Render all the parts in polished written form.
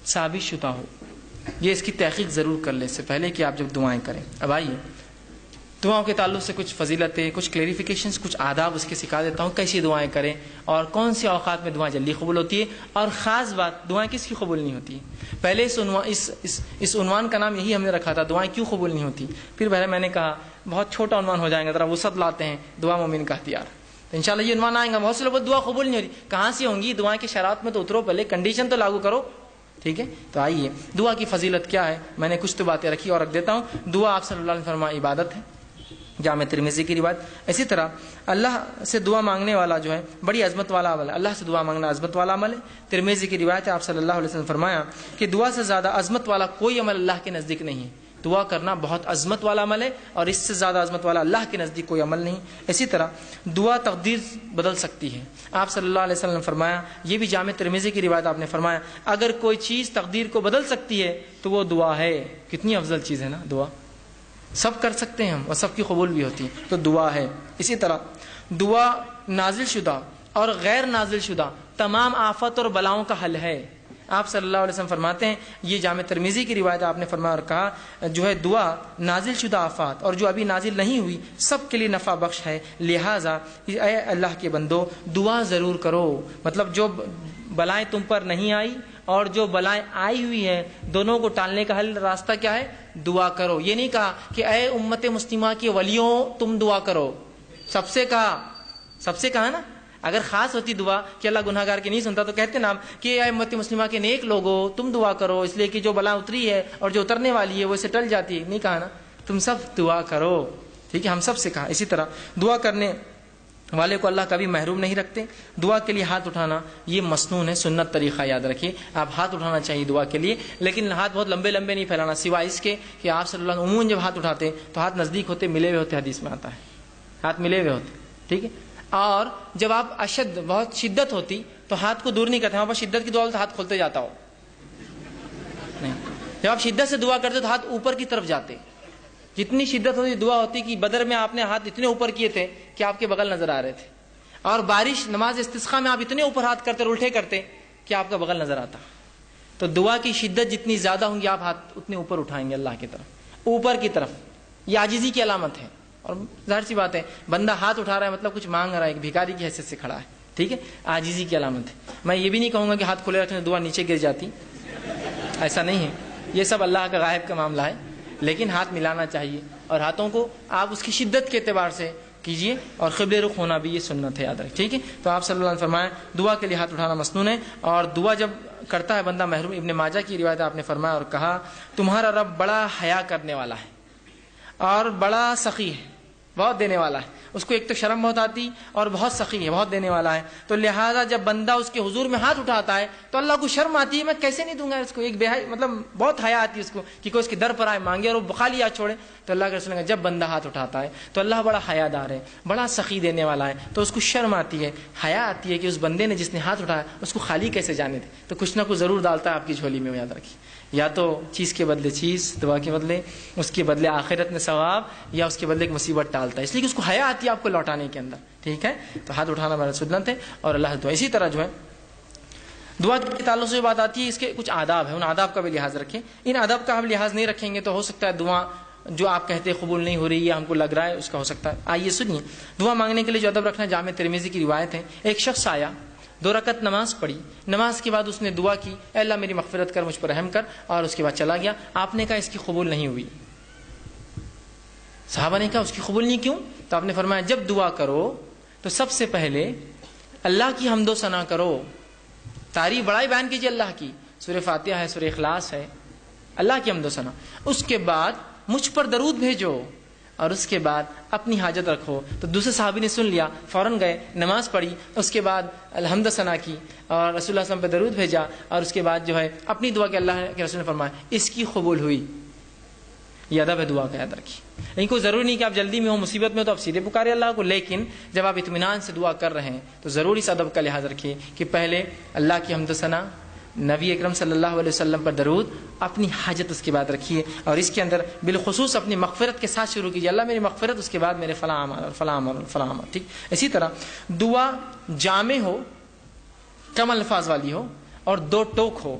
ثابت شدہ ہو. یہ اس کی تحقیق ضرور کر لیں اس سے پہلے کہ آپ جب دعائیں کریں. اب آئیے دعاؤں کے تعلق سے کچھ فضیلتیں، کچھ کلیریفیکیشنز، کچھ آداب اس کے سکھا دیتا ہوں کیسی دعائیں کریں اور کون سے اوقات میں دعائیں جلدی قبول ہوتی ہے، اور خاص بات دعائیں کس کی قبول نہیں ہوتی. پہلے اس عنوان کا نام یہی ہم نے رکھا تھا، دعائیں کیوں قبول نہیں ہوتی. پھر پہلے میں نے کہا بہت چھوٹا عنوان ہو جائے گا، ذرا وسعت لاتے ہیں، دعا مومن کا ہتھیار. تو انشاءاللہ یہ عنوان آئے گا. بہت سے لوگ دعا قبول نہیں ہو رہی، کہاں سے ہوں گی دعائیں کی شرائط میں تو اترو، پہلے کنڈیشن تو لاگو کرو. ٹھیک ہے، تو آئیے دعا کی فضیلت کیا ہے. میں نے کچھ تو باتیں رکھی اور رکھ دیتا ہوں. دعا آپ صلی اللہ علیہ وسلم فرمایا عبادت ہے، جامع ترمذی کی روایت. اسی طرح اللہ سے دعا مانگنے والا جو ہے بڑی عظمت والا عمل ہے. اللہ سے دعا مانگنا عظمت والا عمل ہے. ترمذی کی روایت ہے، آپ صلی اللہ علیہ وسلم فرمایا کہ دعا سے زیادہ عظمت والا کوئی عمل اللہ کے نزدیک نہیں ہے. دعا کرنا بہت عظمت والا عمل ہے اور اس سے زیادہ عظمت والا اللہ کے نزدیک کوئی عمل نہیں. اسی طرح دعا تقدیر بدل سکتی ہے. آپ صلی اللہ علیہ وسلم نے فرمایا، یہ بھی جامع ترمذی کی روایت، آپ نے فرمایا اگر کوئی چیز تقدیر کو بدل سکتی ہے تو وہ دعا ہے. کتنی افضل چیز ہے نا دعا. سب کر سکتے ہیں ہم اور سب کی قبول بھی ہوتی ہے، تو دعا ہے. اسی طرح دعا نازل شدہ اور غیر نازل شدہ تمام آفت اور بلاؤں کا حل ہے. آپ صلی اللہ علیہ وسلم فرماتے ہیں، یہ جامع ترمذی کی روایت آپ نے فرمایا اور کہا جو ہے دعا نازل شدہ آفات اور جو ابھی نازل نہیں ہوئی سب کے لیے نفع بخش ہے. لہٰذا اے اللہ کے بندو دعا ضرور کرو. مطلب جو بلائیں تم پر نہیں آئی اور جو بلائیں آئی ہوئی ہیں دونوں کو ٹالنے کا حل راستہ کیا ہے؟ دعا کرو. یہ نہیں کہا کہ اے امت مسلمہ کے ولیوں تم دعا کرو، سب سے کہا نا. اگر خاص ہوتی دعا کہ اللہ گناہ گار کی نہیں سنتا تو کہتے نا کہ اے امت مسلمہ کے نیک لوگوں تم دعا کرو، اس لیے کہ جو بلا اتری ہے اور جو اترنے والی ہے وہ اسے ٹل جاتی ہے. نہیں کہا نا، تم سب دعا کرو. ٹھیک ہے، ہم سب سے کہا. اسی طرح دعا کرنے والے کو اللہ کبھی محروم نہیں رکھتے. دعا کے لیے ہاتھ اٹھانا یہ مسنون ہے، سنت طریقہ یاد رکھیے. آپ ہاتھ اٹھانا چاہیے دعا کے لیے، لیکن ہاتھ بہت لمبے نہیں پھیلانا، سوائے اس کے کہ آپ صلی اللہ علیہ وسلم عموماً جب ہاتھ اٹھاتے تو ہاتھ نزدیک ہوتے، ملے ہوئے ہوتے. حدیث میں آتا ہے ہاتھ ملے ہوئے ہوتے. ٹھیک ہے، اور جب آپ بہت شدت ہوتی تو ہاتھ کو دور نہیں کرتے. وہاں پر شدت کی دعا تو ہاتھ کھولتے جاتا ہو نہیں. جب آپ شدت سے دعا کرتے تو ہاتھ اوپر کی طرف جاتے. جتنی شدت ہوتی دعا ہوتی کہ بدر میں آپ نے ہاتھ اتنے اوپر کیے تھے کہ آپ کے بغل نظر آ رہے تھے، اور بارش نماز استسقاء میں آپ اتنے اوپر ہاتھ کرتے اور الٹے کرتے کہ آپ کا بغل نظر آتا. تو دعا کی شدت جتنی زیادہ ہوں گی آپ ہاتھ اتنے اوپر اٹھائیں گے اللہ کی طرف، اوپر کی طرف. یہ عاجزی کی علامت ہے. اور ظاہر سی بات ہے بندہ ہاتھ اٹھا رہا ہے مطلب کچھ مانگ رہا ہے، ایک بھکاری کی حیثیت سے کھڑا ہے. ٹھیک ہے، عاجزی کی علامت ہے. میں یہ بھی نہیں کہوں گا کہ ہاتھ کھلے رکھنے دعا نیچے گر جاتی، ایسا نہیں ہے. یہ سب اللہ کا غائب کا معاملہ ہے. لیکن ہاتھ ملانا چاہیے اور ہاتھوں کو آپ اس کی شدت کے اعتبار سے کیجیے، اور قبلے رخ ہونا بھی یہ سنت ہے، یاد رکھ. ٹھیک ہے، تو آپ صلی اللہ علیہ وسلم فرمایا دعا کے لیے ہاتھ اٹھانا مسنون ہے. اور دعا جب کرتا ہے بندہ محروم. ابن ماجہ کی روایت آپ نے فرمایا اور کہا تمہارا رب بڑا حیا کرنے والا ہے اور بڑا سخی ہے، بہت دینے والا ہے. اس کو ایک تو شرم بہت آتی اور بہت سخی ہے، بہت دینے والا ہے. تو لہٰذا جب بندہ اس کے حضور میں ہاتھ اٹھاتا ہے تو اللہ کو شرم آتی ہے، میں کیسے نہیں دوں گا اس کو. ایک مطلب بہت حیا آتی ہے اس کو کہ کوئی اس کے در پر آئے مانگے اور وہ خالی ہاتھ چھوڑے. تو اللہ کے رسول نے جب بندہ ہاتھ اٹھاتا ہے تو اللہ بڑا حیا دار ہے، بڑا سخی دینے والا ہے. تو اس کو شرم آتی ہے، حیا آتی ہے کہ اس بندے نے جس نے ہاتھ اٹھایا اس کو خالی کیسے جانے دے. تو کچھ نہ کچھ ضرور ڈالتا ہے آپ کی جھولی میں، یاد رکھیے. یا تو چیز کے بدلے چیز، دعا کے بدلے، اس کے بدلے آخرت میں ثواب، یا اس کے بدلے ایک مصیبت ٹالتا ہے، اس لیے کہ اس کو حیا آتی ہے آپ کو لوٹانے کے اندر. ٹھیک ہے، تو ہاتھ اٹھانا بڑا سنت ہے اور اللہ دعا. اسی طرح جو ہے دعا کے تعلق سے بات آتی ہے، اس کے کچھ آداب ہیں، ان آداب کا بھی لحاظ رکھیں. ان آداب کا ہم لحاظ نہیں رکھیں گے تو ہو سکتا ہے دعا جو آپ کہتے ہیں قبول نہیں ہو رہی ہے، ہم کو لگ رہا ہے اس کا ہو سکتا ہے. آئیے سنیے دعا مانگنے کے لیے جو ادب رکھنا. جامع ترمذی کی روایت ہے، ایک شخص آیا، 2 رکعت نماز پڑھی، نماز کے بعد اس نے دعا کی اے اللہ میری مغفرت کر، مجھ پر رحم کر، اور اس کے بعد چلا گیا. آپ نے کہا اس کی قبول نہیں ہوئی. صحابہ نے کہا اس کی قبول نہیں کیوں؟ تو آپ نے فرمایا جب دعا کرو تو سب سے پہلے اللہ کی حمد و ثنا کرو، تعریف بڑائی بیان کیجیے اللہ کی. سورہ فاتحہ ہے، سورہ اخلاص ہے، اللہ کی حمد و ثنا. اس کے بعد مجھ پر درود بھیجو اور اس کے بعد اپنی حاجت رکھو. تو دوسرے صحابی نے سن لیا، فوراً گئے، نماز پڑھی، اس کے بعد الحمد ثنا کی اور رسول اللہ صلی اللہ علیہ وسلم پہ درود بھیجا، اور اس کے بعد جو ہے اپنی دعا کہ اللہ کے رسول نے فرمایا اس کی قبول ہوئی. یہ ادب ہے دعا کا، یاد رکھیے. لیکن کوئی ضروری نہیں کہ آپ جلدی میں ہو، مصیبت میں ہو تو آپ سیدھے پکارے اللہ کو. لیکن جب آپ اطمینان سے دعا کر رہے ہیں تو ضرور اس ادب کا لحاظ رکھیے کہ پہلے اللہ کی حمد و ثنا، نبی اکرم صلی اللہ علیہ وسلم پر درود، اپنی حاجت اس کے بعد رکھیے، اور اس کے اندر بالخصوص اپنی مغفرت کے ساتھ شروع کیجیے. اللہ میری مغفرت، اس کے بعد میرے فلاں عمل اور فلاں عمل اور فلاں عمل. ٹھیک. اسی طرح دعا جامع ہو، کم الفاظ والی ہو اور 2 ٹوک ہو.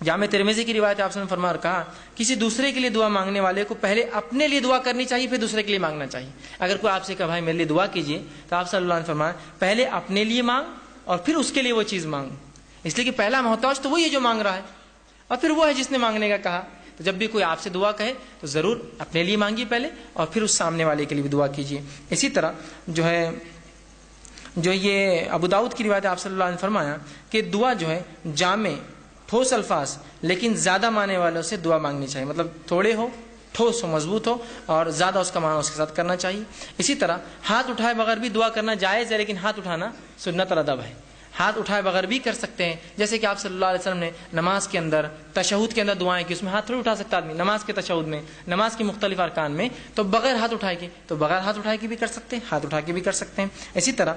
جامع ترمذی کی روایت آپ نے فرمایا اور کہا کسی دوسرے کے لیے دعا مانگنے والے کو پہلے اپنے لیے دعا کرنی چاہیے پھر دوسرے کے لیے مانگنا چاہیے. اگر کوئی آپ سے کہا بھائی میرے لیے دعا کیجیے تو آپ صلی اللہ علیہ وسلم فرمایا پہلے اپنے لیے مانگ اور پھر اس کے لیے وہ چیز مانگ, اس لیے کہ پہلا محتاج تو وہی ہے جو مانگ رہا ہے اور پھر وہ ہے جس نے مانگنے کا کہا. تو جب بھی کوئی آپ سے دعا کہے تو ضرور اپنے لیے مانگیے پہلے اور پھر اس سامنے والے کے لیے بھی دعا کیجیے. اسی طرح جو یہ ابو داؤد کی روایت آپ صلی اللہ علیہ وسلم فرمایا کہ دعا جو ہے جامع ٹھوس الفاظ لیکن زیادہ معنی والوں سے دعا مانگنی چاہیے, مطلب تھوڑے ہو, ٹھوس ہو, مضبوط ہو اور زیادہ اس کا معنی اس کے ساتھ کرنا چاہیے. اسی طرح ہاتھ اٹھائے بغیر بھی دعا کرنا جائز ہے, لیکن ہاتھ اٹھانا سنت اور ادب ہے. ہاتھ اٹھائے بغیر بھی کر سکتے ہیں, جیسے کہ آپ صلی اللہ علیہ وسلم نے نماز کے اندر تشہد کے اندر دعائیں کی, اس میں ہاتھ تھوڑی اٹھا سکتا آدمی نماز کے تشہد میں, نماز کی مختلف ارکان میں, تو بغیر ہاتھ اٹھائے کے تو بغیر ہاتھ اٹھائے کے بھی کر سکتے ہیں, ہاتھ اٹھا کے بھی کر سکتے ہیں. اسی طرح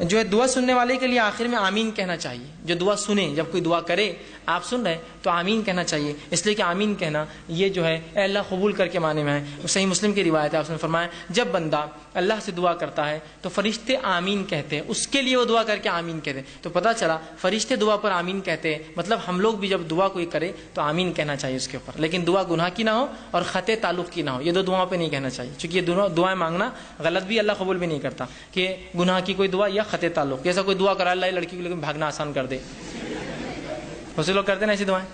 جو ہے دعا سننے والے کے لیے آخر میں آمین کہنا چاہیے. جو دعا سنے, جب کوئی دعا کرے آپ سن رہے تو آمین کہنا چاہیے, اس لیے کہ آمین کہنا یہ جو ہے اے اللہ قبول کر کے معنی میں ہے. صحیح مسلم کی روایت ہے, آپ نے فرمایا جب بندہ اللہ سے دعا کرتا ہے تو فرشتے آمین کہتے ہیں, اس کے لیے وہ دعا کر کے آمین کہتے ہیں. تو پتہ چلا فرشتے دعا پر آمین کہتے ہیں, مطلب ہم لوگ بھی جب دعا کوئی کرے تو آمین کہنا چاہیے اس کے اوپر, لیکن دعا گناہ کی نہ ہو اور خطے تعلق کی نہ ہو. یہ دو دعاؤں پہ نہیں کہنا چاہیے, چونکہ یہ دونوں دعائیں مانگنا غلط بھی, اللہ قبول بھی نہیں کرتا کہ گناہ کی کوئی دعا یا خطے تعلق. جیسا کوئی دعا کرا اللہ لڑکی کو لیکن بھاگنا آسان کر دے, بہت سے لوگ کرتے ہیں نا ایسی دعائیں,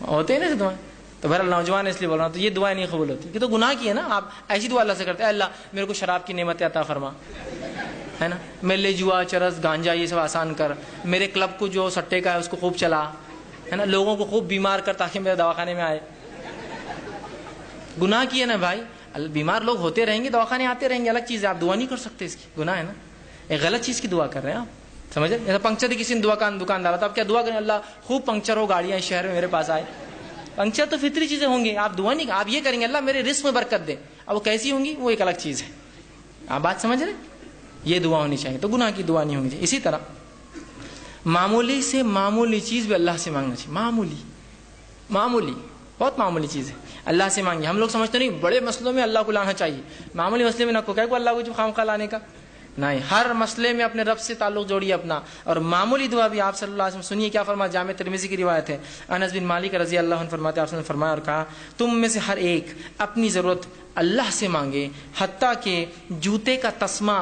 ہوتے ہیں نا ایسی دعائیں. تو بہرحال نوجوان اس لیے بول رہا ہوں, تو یہ دعائیں نہیں قبول ہوتی, کہ تو گناہ کی ہے نا. آپ ایسی دعا اللہ سے کرتے ہیں اللہ میرے کو شراب کی نعمت عطا فرما, ہے نا, میرے لیے جوا چرس گانجا یہ سب آسان کر, میرے کلب کو جو سٹے کا ہے اس کو خوب چلا, ہے نا, لوگوں کو خوب بیمار کر تاکہ میرے دواخانے میں آئے. گناہ کی ہے نا بھائی, بیمار لوگ ہوتے رہیں گے, دواخانے آتے رہیں گے, الگ چیز ہے, آپ دعا نہیں کر سکتے, اس کی گناہ ہے نا, ایک غلط چیز کی دعا کر رہے ہیں آپ, سمجھ رہے. جیسا پنکچر کی کسی نے دکاندار تھا, آپ کیا دعا کریں اللہ خوب پنکچر ہو, گاڑیاں اس شہر میں میرے پاس آئے. پنکچر تو فطری چیزیں ہوں گی, آپ دعا نہیں, آپ یہ کریں گے اللہ میرے رزق میں برکت دے. اب وہ کیسی ہوں گی وہ ایک الگ چیز ہے, آپ بات سمجھ رہے. یہ دعا ہونی چاہیے, تو گناہ کی دعا نہیں ہونی چاہیے. اسی طرح معمولی سے معمولی چیز بھی اللہ سے مانگنا چاہیے, معمولی بہت معمولی چیز ہے, اللہ سے مانگیے. ہم لوگ سمجھتے نہیں بڑے مسئلوں میں اللہ کو لانا چاہیے, معمولی مسئلے میں نہ کو کہ اللہ کو جو خام خواہ لانے کا نہیں, ہر مسئلے میں اپنے رب سے تعلق جوڑیے اپنا. اور معمولی دعا بھی آپ صلی اللہ علیہ وسلم سنیے کیا فرمایا, جامع ترمذی کی روایت ہے, انس بن مالک رضی اللہ عنہ فرماتے ہیں آپ نے فرمایا اور کہا تم میں سے ہر ایک اپنی ضرورت اللہ سے مانگے, حتیٰ کہ جوتے کا تسمہ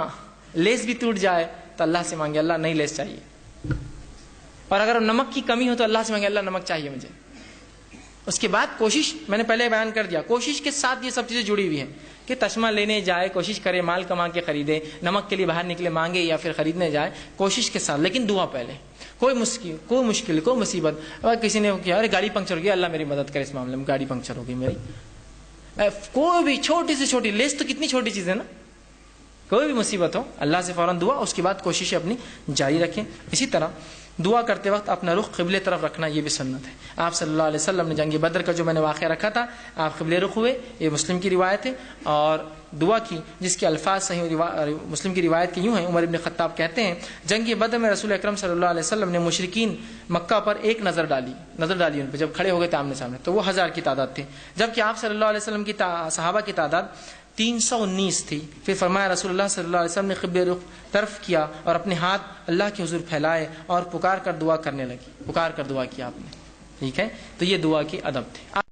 لیس بھی ٹوٹ جائے تو اللہ سے مانگے اللہ نہیں لیس چاہیے, اور اگر نمک کی کمی ہو تو اللہ سے مانگے اللہ نمک چاہیے مجھے. اس کے بعد کوشش, میں نے پہلے بیان کر دیا, کوشش کے ساتھ یہ سب چیزیں جڑی ہوئی ہیں کہ تسمہ لینے جائے, کوشش کرے مال کما کے خریدے, نمک کے لیے باہر نکلے مانگے یا پھر خریدنے جائے, کوشش کے ساتھ, لیکن دعا پہلے. کوئی مشکل کوئی مصیبت, اگر کسی نے کیا ارے گاڑی پنکچر ہو گئی, اللہ میری مدد کرے اس معاملے میں, گاڑی پنکچر ہو گئی میری, کوئی بھی چھوٹی سے چھوٹی لیس تو کتنی چھوٹی چیز ہے نا, کوئی بھی مصیبت ہو اللہ سے فوراً دعا, اس کے بعد کوششیں اپنی جاری رکھیں. اسی طرح دعا کرتے وقت اپنا رخ قبلے طرف رکھنا یہ بھی سنت ہے. آپ صلی اللہ علیہ وسلم نے جنگ بدر کا جو میں نے واقعہ رکھا تھا, آپ قبلے رخ ہوئے, یہ مسلم کی روایت ہے, اور دعا کی جس کے الفاظ صحیح مسلم کی روایت کے یوں ہیں. عمر ابن خطاب کہتے ہیں جنگ بدر میں رسول اکرم صلی اللہ علیہ وسلم نے مشرکین مکہ پر ایک نظر ڈالی ان پہ, جب کھڑے ہو گئے آمنے سامنے, تو وہ 1000 کی تعداد تھی, جبکہ آپ صلی اللہ علیہ وسلم کی صحابہ کی تعداد 319 تھی. پھر فرمایا رسول اللہ صلی اللہ علیہ وسلم نے قبلے رخ طرف کیا اور اپنے ہاتھ اللہ کے حضور پھیلائے اور پکار کر دعا کرنے لگی, پکار کر دعا کیا آپ نے. ٹھیک ہے, تو یہ دعا کے ادب تھے.